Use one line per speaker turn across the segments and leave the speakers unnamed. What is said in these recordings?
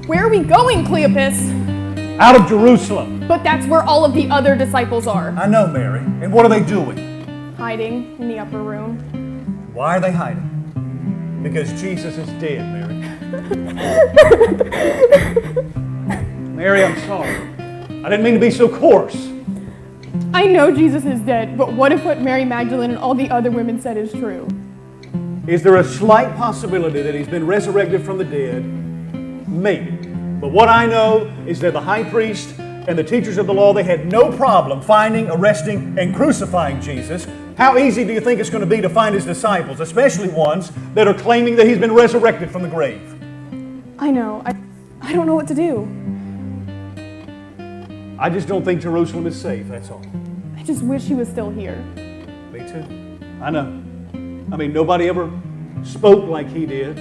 Where are we going, Cleopas?
Out of Jerusalem.
But that's where all of the other disciples are.
I know, Mary. And what are they doing?
Hiding in the upper room.
Why are they hiding? Because Jesus is dead, Mary. Mary, I'm sorry. I didn't mean to be so coarse.
I know Jesus is dead, but what if what Mary Magdalene and all the other women said is true?
Is there a slight possibility that he's been resurrected from the dead? Maybe. But what I know is that the high priest and the teachers of the law, they had no problem finding, arresting, and crucifying Jesus. How easy do you think it's going to be to find his disciples, especially ones that are claiming that he's been resurrected from the grave?
I know. I don't know what to do.
I just don't think Jerusalem is safe, that's all.
I just wish he was still here.
Me too. I know. I mean, nobody ever spoke like he did.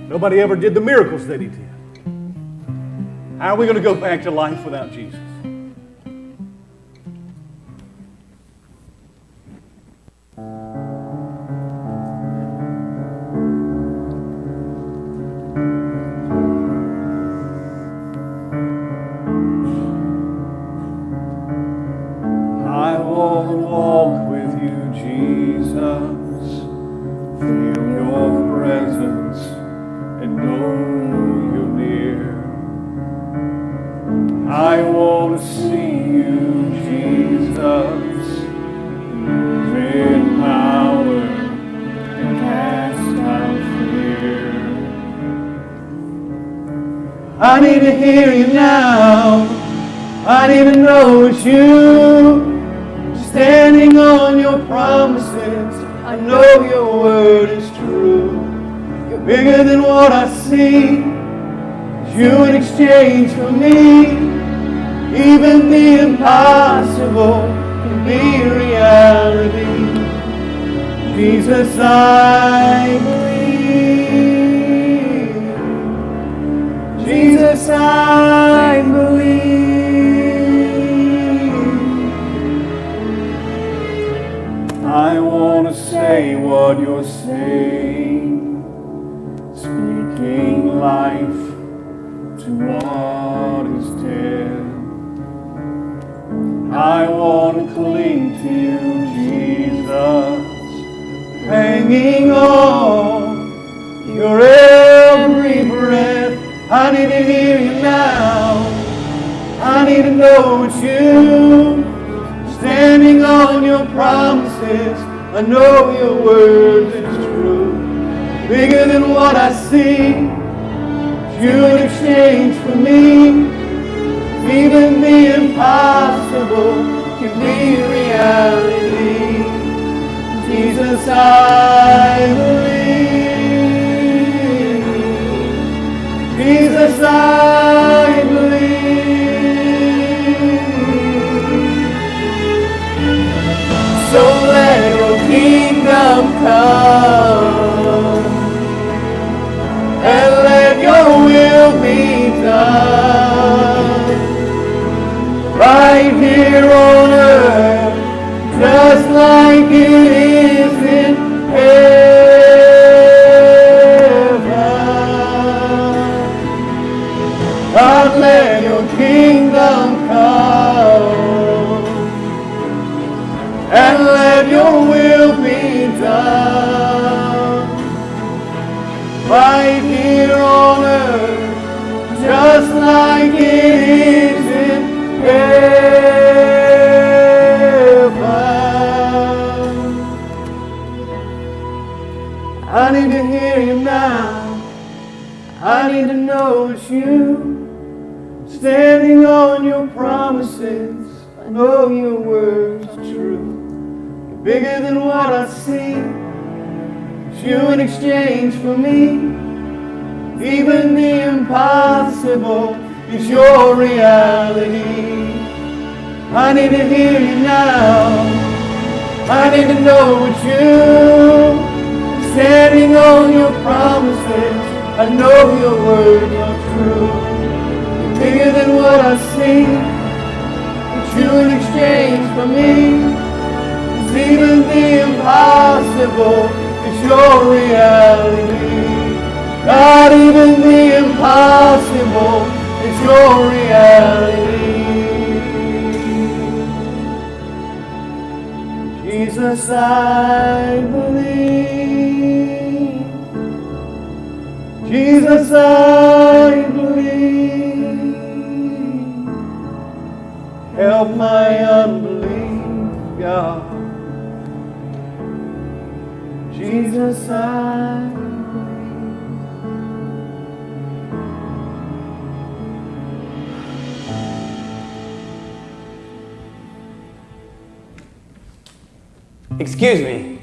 Nobody ever did the miracles that he did. How are we going to go back to life without Jesus? I want to walk with you, Jesus. Feel your presence and know you're near. I want to see you, Jesus, move in power and cast out fear. I need to hear you now. I need to know it's you. Standing on your promises, I know your word is true. You're bigger than what I see. You in exchange for me. Even the impossible can be reality. Jesus, I believe. Jesus, I believe. I want to say what you're saying, speaking life to what is dead. I want to cling to you, Jesus, hanging on your every breath. I need to hear you now. I need to know it's you. Standing on your promises, I know your word is true. Bigger than what I see, you in exchange for me. Even the impossible can be reality. Jesus, I believe. Jesus, I believe. So let your kingdom come, and let your will be done, right here on earth, just like it is in heaven. God, let your kingdom come, and let your will be done, right here on earth, just like it is in heaven. I need to hear you now. I need to know it's you. Standing on your promises, I know your word's true. You're bigger than what I see. It's you in exchange for me. Even the impossible is your reality. I need to hear you now. I need to know it's you. Standing on your promises, I know your words are true. You're bigger than what I see. It's you in exchange for me. It's even the impossible is your reality. God, even the impossible is your reality. Jesus, I believe. Jesus, I believe. Help my unbelief, God. Jesus, I
Excuse me.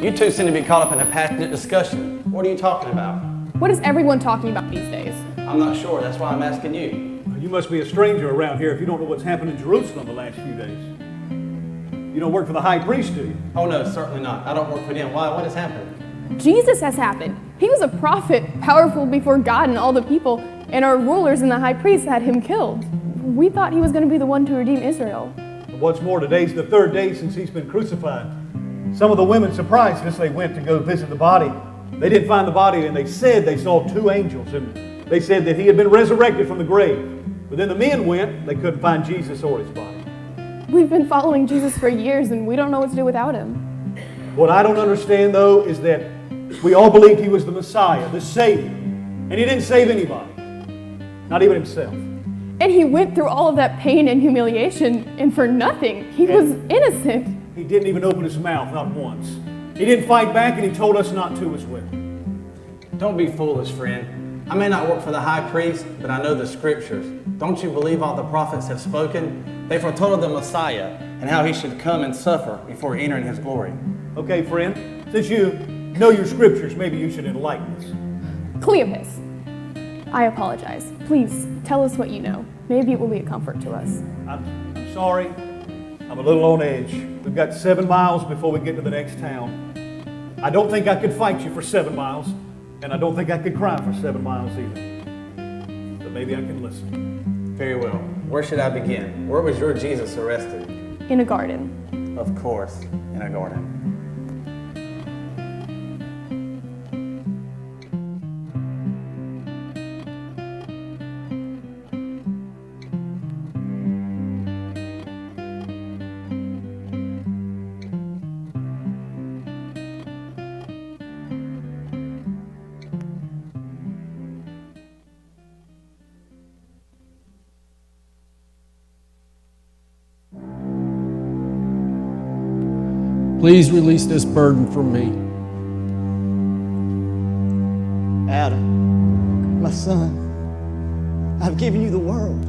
You two seem to be caught up in a passionate discussion. What are you talking about?
What is everyone talking about these days?
I'm not sure. That's why I'm asking you.
You must be a stranger around here if you don't know what's happened in Jerusalem the last few days. You don't work for the high priest, do you?
Oh, no, certainly not. I don't work for them. Why? What has happened?
Jesus has happened. He was a prophet, powerful before God and all the people, and our rulers and the high priest had him killed. We thought he was going to be the one to redeem Israel.
What's more, today's the third day since he's been crucified. Some of the women surprised as they went to go visit the body. They didn't find the body, and they said they saw two angels, and they said that he had been resurrected from the grave. But then the men went, they couldn't find Jesus or his body.
We've been following Jesus for years, and we don't know what to do without him.
What I don't understand, though, is that we all believed he was the Messiah, the Savior, and he didn't save anybody, not even himself.
And he went through all of that pain and humiliation, and for nothing. He was innocent.
He didn't even open his mouth, not once. He didn't fight back, and he told us not to as well.
Don't be foolish, friend. I may not work for the high priest, but I know the scriptures. Don't you believe all the prophets have spoken? They foretold of the Messiah and how he should come and suffer before entering his glory.
Okay, friend, since you know your scriptures, maybe you should enlighten us.
Cleopas, I apologize. Please, tell us what you know. Maybe it will be a comfort to us.
I'm sorry. I'm a little on edge. We've got 7 miles before we get to the next town. I don't think I could fight you for 7 miles, and I don't think I could cry for 7 miles either. But maybe I can listen.
Very well. Where should I begin? Where was your Jesus arrested?
In a garden.
Of course, in a garden.
Please release this burden from me.
Adam, my son, I've given you the world,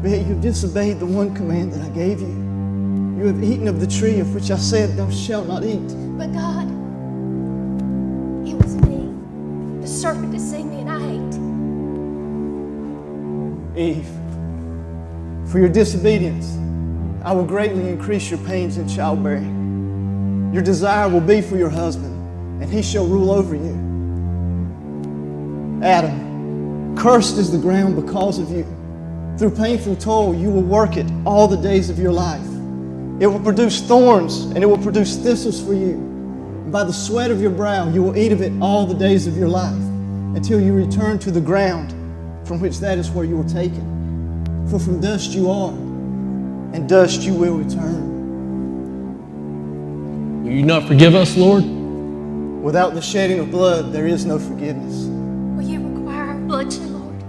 but yet you've disobeyed the one command that I gave you. You have eaten of the tree of which I said, thou shalt not eat.
But God, it was me. The serpent deceived me and I ate.
Eve, for your disobedience, I will greatly increase your pains in childbearing. Your desire will be for your husband, and he shall rule over you. Adam, cursed is the ground because of you. Through painful toil, you will work it all the days of your life. It will produce thorns, and it will produce thistles for you. And by the sweat of your brow, you will eat of it all the days of your life, until you return to the ground from which that is where you were taken. For from dust you are, and dust you will return.
Will you not forgive us, Lord?
Without the shedding of blood, there is no forgiveness.
Will you require our bloodshed, Lord?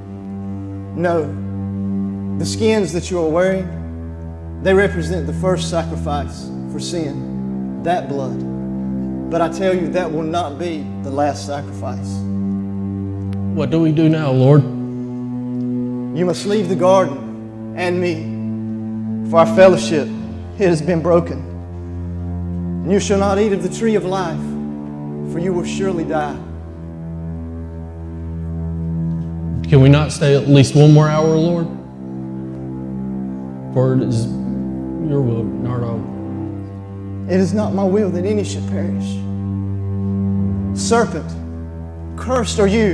No. The skins that you are wearing, they represent the first sacrifice for sin, that blood. But I tell you, that will not be the last sacrifice.
What do we do now, Lord?
You must leave the garden and me, for our fellowship, it has been broken. And you shall not eat of the tree of life, for you will surely die.
Can we not stay at least one more hour, Lord? For it is your will, not our will.
It is not my will that any should perish. Serpent, cursed are you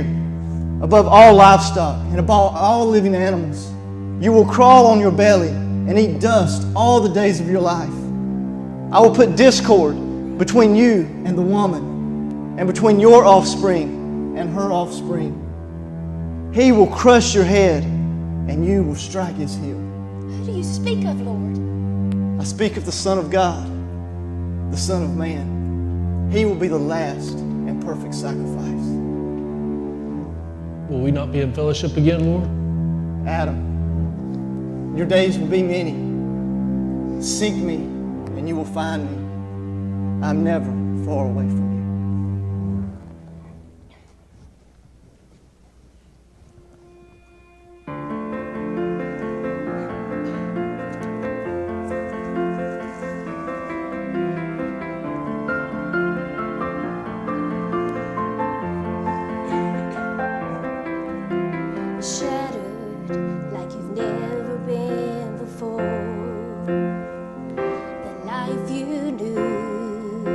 above all livestock and above all living animals. You will crawl on your belly and eat dust all the days of your life. I will put discord between you and the woman, and between your offspring and her offspring. He will crush your head, and you will strike his heel.
Who do you speak of, Lord?
I speak of the Son of God, the Son of Man. He will be the last and perfect sacrifice.
Will we not be in fellowship again, Lord?
Adam, your days will be many. Seek me, and you will find me. I'm never far away from you.
Shattered like you've never been before. The life you knew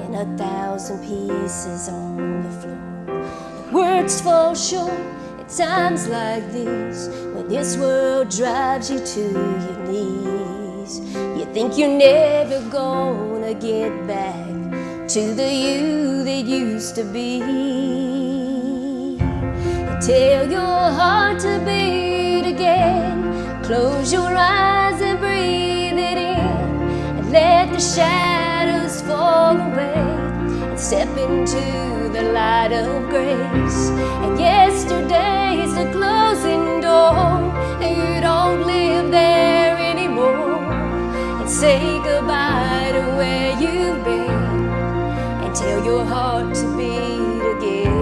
in 1,000 pieces on the floor. Words fall short at times like these, when this world drives you to your knees. You think you're never gonna get back to the you that used to be. Tell your heart to beat again. Close your eyes and breathe it in, and let the shadows fall away, and step into the light of grace. And yesterday's the closing door, and you don't live there anymore. And say goodbye to where you've been, and tell your heart to beat again.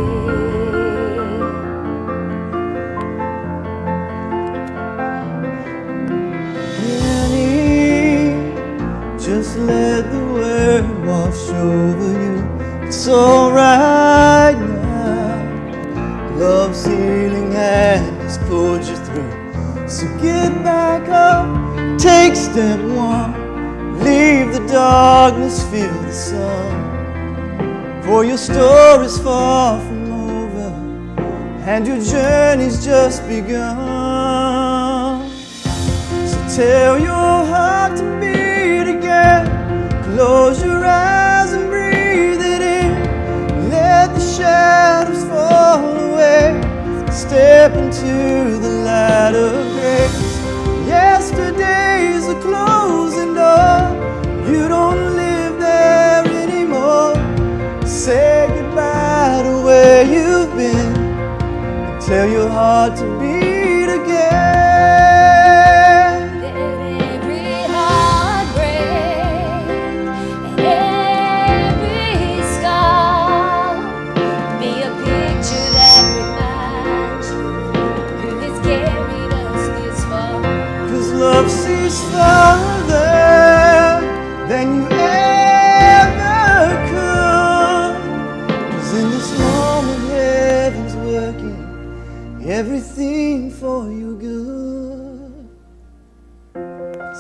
Just let the word wash over you. It's alright now. Love's healing hand has pulled you through. So get back up, take step one. Leave the darkness, feel the sun. For your story's far from over, and your journey's just begun. So tell your heart to beat again. Close your eyes and breathe it in. Let the shadows fall away. Step into the light of grace. Yesterday's a closing door. You don't live there anymore. Say goodbye to where you've been, and tell your heart to beat again. Love sees farther than you ever could. 'Cause in this moment heaven's working everything for your good.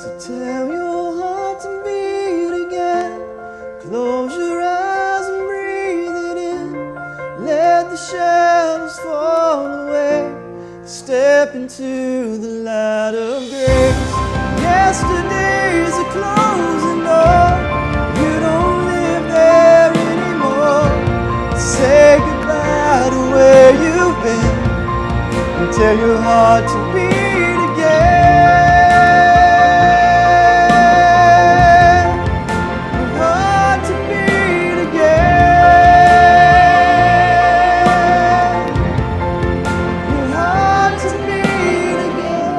So tell your heart to beat again. Close your eyes and breathe it in. Let the shadows fall away. Step into the light of grace. Yesterday's a closing door. You don't live there anymore. Say goodbye to where you've been, and tell your heart to beat again. Your heart to beat again. Your heart to beat again.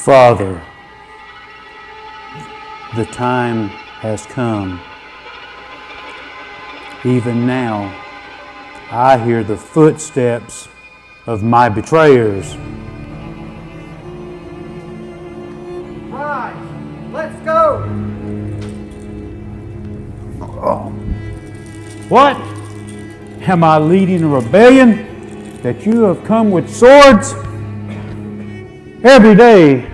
Father, the time has come. Even now, I hear the footsteps of my betrayers.
Rise, let's go.
What? Am I leading a rebellion that you have come with swords? Every day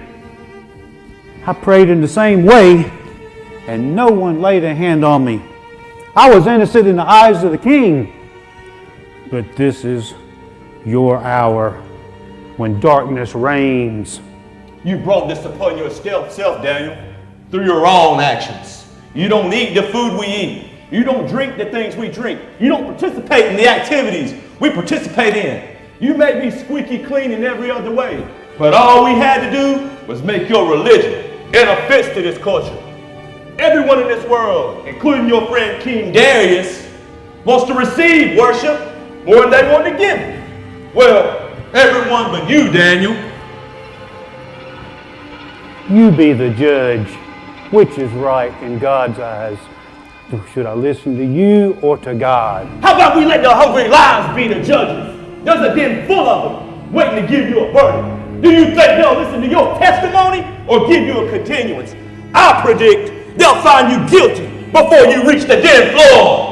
I prayed in the same way, and no one laid a hand on me. I was innocent in the eyes of the king. But this is your hour when darkness reigns.
You brought this upon yourself, Daniel, through your own actions. You don't eat the food we eat. You don't drink the things we drink. You don't participate in the activities we participate in. You may be squeaky clean in every other way, but all we had to do was make your religion an offense to this culture. Everyone in this world, including your friend King Darius, wants to receive worship more than they want to give it. Well, everyone but you, Daniel.
You be the judge. Which is right in God's eyes? Should I listen to you or to God?
How about we let the hungry lions be the judges? There's a den full of them waiting to give you a verdict. Do you think they'll listen to your testimony or give you a continuance? I predict they'll find you guilty before you reach the den floor.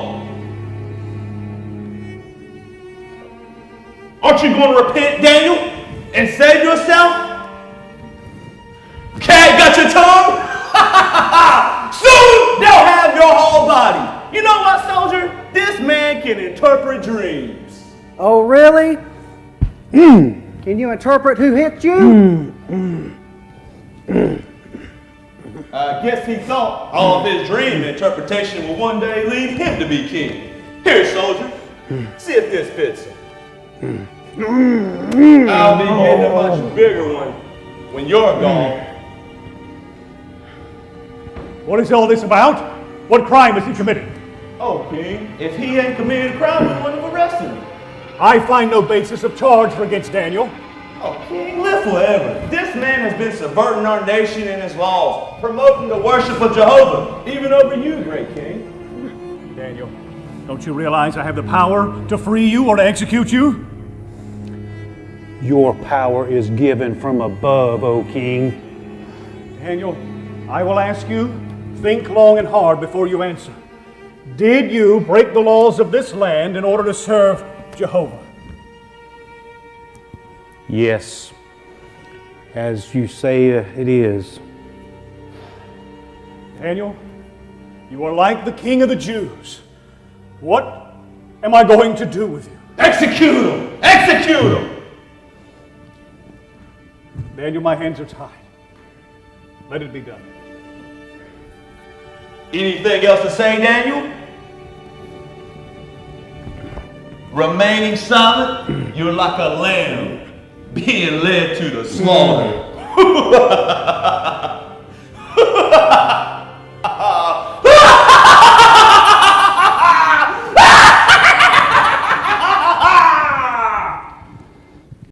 Aren't you going to repent, Daniel, and save yourself? Cat got your tongue? Soon they'll have your whole body. You know what, soldier? This man can interpret dreams.
Oh, really? Can you interpret who hit you?
I guess he thought all of his dream interpretation would one day lead him to be king. Here, soldier, see if this fits him. I'll be getting a much bigger one when you're gone.
What is all this about? What crime has he committed?
Oh, king, if he ain't committed a crime, we wouldn't have arrested him.
I find no basis of charge against Daniel.
Oh, king, live forever. This man has been subverting our nation and his laws, promoting the worship of Jehovah, even over you, great king.
Daniel, don't you realize I have the power to free you or to execute you?
Your power is given from above, O king.
Daniel, I will ask you, think long and hard before you answer. Did you break the laws of this land in order to serve Jehovah?
Yes, as you say it is.
Daniel, you are like the king of the Jews. What am I going to do with you?
Execute him! Execute him!
Daniel, my hands are tied. Let it be done.
Anything else to say, Daniel? Remaining silent, you're like a lamb being led to the slaughter.